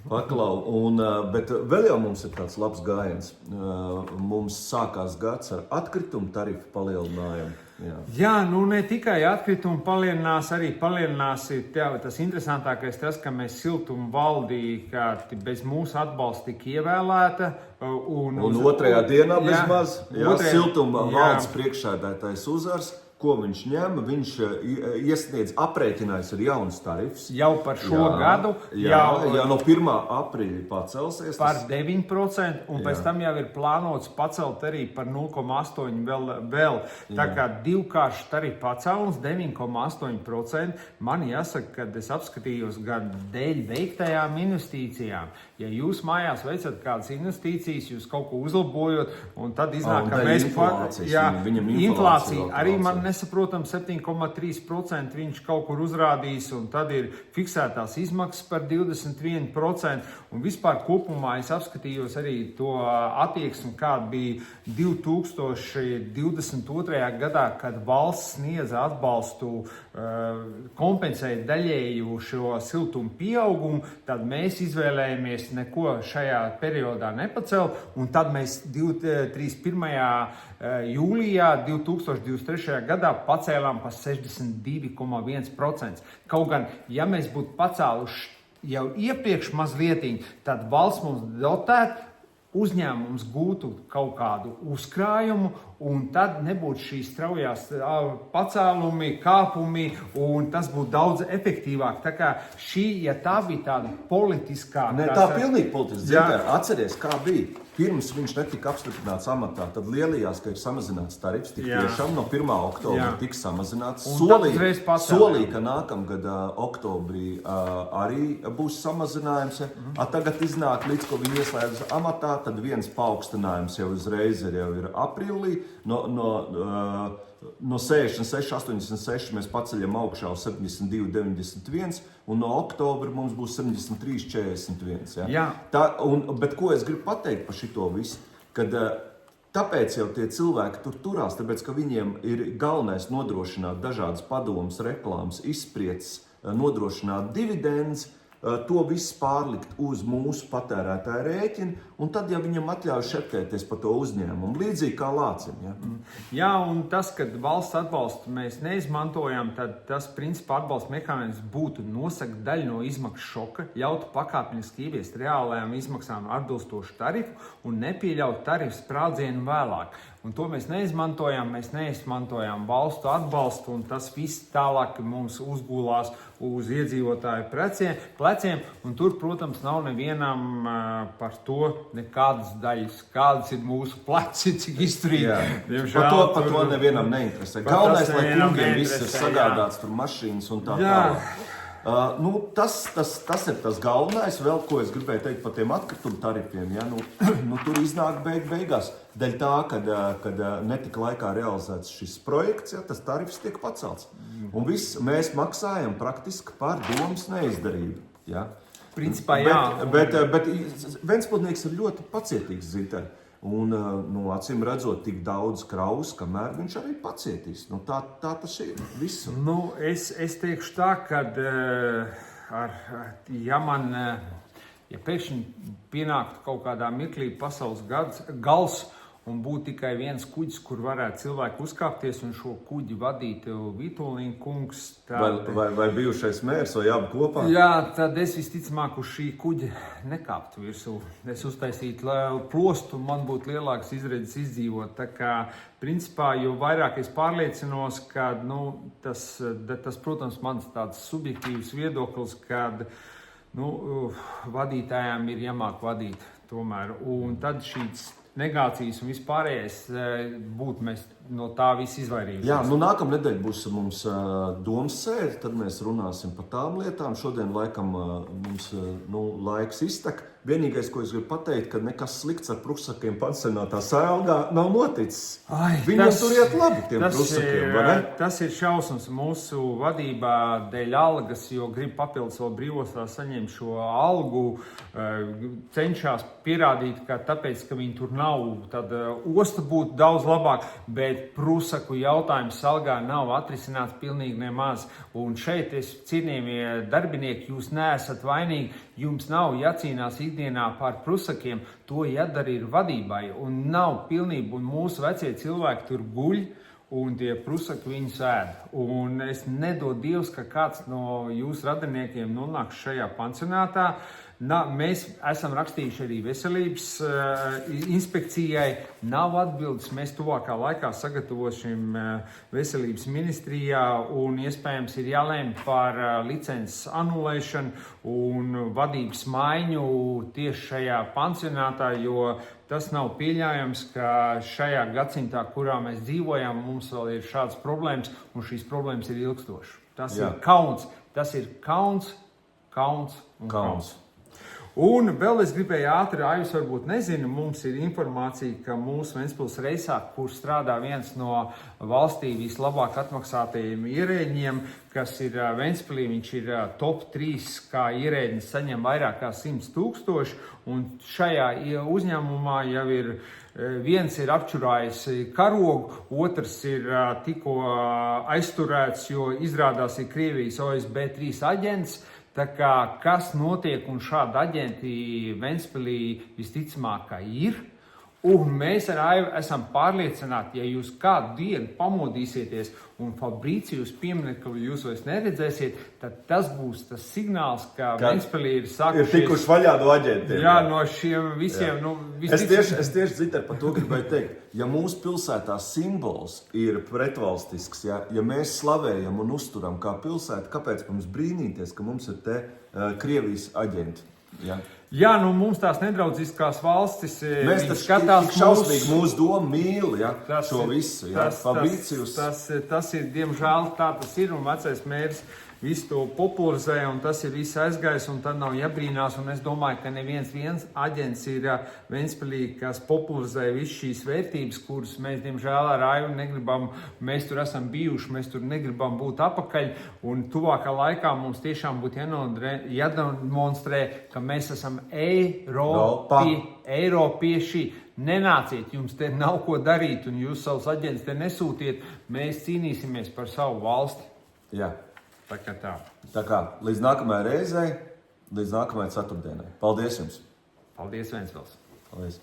Paklau, bet vēl jau mums ir tāds labs gājiens. Mums sākās gads ar atkritumu tarifu palielinājumu. Jā, nu ne tikai atkritumu palielinās, arī palielinās tas interesantākais tas, ka mēs siltumu valdī, ka bez mūsu atbalsta tika ievēlēta. Un otrajā dienā bezmaz, siltuma valdes priekšsēdētājs Uzars. Ko viņš ņem? Viņš iesniedz aprēķinājis ar jaunas tarifus. Jau par šo gadu. Jau no 1. aprīļa pacelsies. Par 9%, un pēc tam jau ir plānots pacelt arī par 0,8% vēl. Tā kā divkārši tarifu pacēlums, 9,8%. Man jāsaka, kad es apskatījos gan dēļ veiktajām investīcijām. Ja jūs mājās veicat kādas investīcijas, jūs kaut ko uzlabojot, un tad iznāk, ka mēs inflācija arī man nesaprotam 7,3% viņš kaut kur uzrādījis, un tad ir fiksētās izmaksas par 21%, un vispār kopumā es apskatījos arī to attieksmi, kāda bija 2022. Gadā, kad valsts sniedza atbalstu, kompensēja daļēju šo siltumu pieaugumu, tad mēs izvēlējāmies neko šajā periodā nepacelt, un tad mēs 31. jūlijā 2023. gadā pacēlām par 62,1%. Kaut gan, ja mēs būtu pacēluši jau iepriekš mazlietiņ, tad valsts mums dotētu, uzņēmums gūtu kaut kādu uzkrājumu, un tad nebūtu šīs straujās pacēlumi, kāpumi, un tas būtu daudz efektīvāk. Tā kā ja tā bija tāda politiskā... Tā pilnīgi politiska. Atceries, kā bija. Pirms viņš netika apstiprināts amatā, tad lielījās, ka ir samazināts tarifs. Tiešām no 1. oktobra tiks samazināts. Solīja, ka nākamgad oktobrī arī būs samazinājums. Tagad iznāk, līdz ko viņi ieslēdz amatā, tad viens paaugstinājums jau uzreiz ir aprīlī. No 66,86 mēs paceļam augšā uz 72,91, un no oktobra mums būs 73,41. Bet ko es gribu pateikt par šito visu? Kad tāpēc jau tie cilvēki tur turās, tāpēc, ka viņiem ir galvenais nodrošināt dažādas padomas, reklāmas, izsprieces, nodrošināt dividendes, to visu pārlikt uz mūsu patērētāja rēķina, un tad, ja viņam atļauj šeptēties par to uzņēmumu, līdzīgi kā lācim. Jā, un tas, kad valsts atbalstu mēs neizmantojam, tad tas principā atbalsta mehānisms būtu nosakt daļu no izmaksu šoka, ļautu pakāpeniski ieviest reālajām izmaksām atbilstošu tarifu un nepieļaut tarifu sprādzienu vēlāk. Un to mēs neizmantojām valstu atbalstu, un tas viss tālāk mums uzgulās uz iedzīvotāju pleciem, un tur, protams, nav nevienam par to nekādas daļas, kādas ir mūsu pleci, cik izturīgi. Par to nevienam neinteresē. Galvenais, lai kungiem viss ir sagādāts, tur mašīnas un tā tālāk. Tas ir tas galvenais, vēl ko es gribēju teikt par tiem atkritumu tarifiem. Tur iznāk beigās. Dēļ tā, kad netika laikā realizēts šis projekts, tas tarifs tiek pacelts. Un viss mēs maksājam praktiski par domas neizdarību. Principā, jā. Bet Ventspilsnieks ir ļoti pacietīgs zītē. Un, acīm redzot, tik daudz kravas, kamēr viņš arī pacietīs. Tā tas ir visu. Es teikšu tā, ka ja pēkšņi pienāktu kaut kādā mirklī pasaules gals un būtu tikai viens kuģis, kur varētu cilvēki uzkāpties un šo kuģi vadītu Vitoļņa kungs. Vai bijušais mērs vai abi kopā? Jā, tad es visticamāk uz šī kuģa nekāptu virsū. Es uztaisītu plostu, man būtu lielāks izredzes izdzīvot. Tā kā, principā, jo vairāk es pārliecinos, ka, tas, protams, mans tāds subjektīvs viedoklis, kad, vadītājām ir jāmāk vadīt tomēr. Un tad šīs negācijas un vispārējais būtu mēs no tā viss izvairīsimies. Jā, nākamā nedēļa būs mums domas sēde, tad mēs runāsim par tām lietām. Šodien laikam mums laiks iztek. Vienīgais, ko es gribu pateikt, ka nekas slikts ar pruksakiem pansionātā Sēlgā nav noticis. Viņiem tur iet labi, tiem pruksakiem, vai ne? Tas ir šausmas mūsu vadībā dēļ algas, jo grib papildus vēl brīvostā saņemt šo algu, cenšas pierādīt, ka tāpēc, ka viņi tur nav nav, tad osta būtu daudz labāk, bet prusaku jautājums Salgā nav atrisināts pilnīgi nemaz. Un šeit es, cienījamie darbinieki, jūs neesat vainīgi, jums nav jācīnās ikdienā par prusakiem, to jādara ir vadībai, un nav pilnība, un mūsu vecie cilvēki tur guļ, un tie prusaki viņus ēd. Un es nedodu Dievs, ka kāds no jūsu radiniekiem nonāks šajā pansionātā. Mēs esam rakstījuši arī veselības inspekcijai. Nav atbildes. Mēs tuvākā laikā sagatavosim veselības ministrijā un iespējams ir jālēm par licences anulēšanu un vadības maiņu tieši šajā pansionātā, jo tas nav pieļaujams, ka šajā gadsimtā, kurā mēs dzīvojam, mums vēl ir šādas problēmas, un šīs problēmas ir ilgstošas. Tas ir kauns. Tas ir kauns. Un vēl es gribēju ātri, Aivis varbūt nezinu, mums ir informācija, ka mūsu Ventspils reisā, kur strādā viens no valstī vislabāk atmaksātajiem ierēģiem, kas ir Ventspilī, viņš ir top 3, kā ierēģis saņem vairāk kā 100 000, un šajā uzņēmumā jau ir viens ir apčurājis karogu, otrs ir tikko aizturēts, jo izrādās ir Krievijas OSB 3 aģents. Tā kā kas notiek un šādi aģenti Ventspilī visticamāk ir. Un mēs ar Aivu esam pārliecināti, ja jūs kādu dienu pamodīsieties un Fabrīcijus pieminiektu jūs vairs neredzēsiet, tad tas būs tas signāls, ka Ventspilī ir sākušies... Ir tikuši vaļā no aģentiem. Jā, no šiem visiem... Es tieši Ziter par to gribēju teikt. Ja mūsu pilsētā simbols ir pretvalstisks, ja mēs slavējam un uzturam kā pilsētu, kāpēc mums brīnīties, ka mums ir te Krievijas aģenti? Jā, mums tās nedraudzīskās valstis mēs skatās šausmīgi mūsu domu mīl, šo visu, Fabrīcijus. Tas ir, diemžēl, tā tas ir, un vecais mērs visu to popularizē, un tas ir viss aizgājis, un tad nav jābrīnās, un es domāju, ka neviens aģents ir Ventspilī, kas popularizē visu šīs vērtības, kuras mēs, diemžēl, ar Aivu negribam, mēs tur esam bijuši, mēs tur negribam būt apakaļ, un tuvākā laikā mums tiešām būtu jādemonstrē, ka mēs esam Eiropieši. Nenāciet, jums te nav ko darīt, un jūs savus aģentus te nesūtiet, mēs cīnīsimies par savu valsti. Jā. Tā kā līdz nākamajai reizei, līdz nākamajai ceturtdienai. Paldies jums! Paldies, Ventspils! Paldies!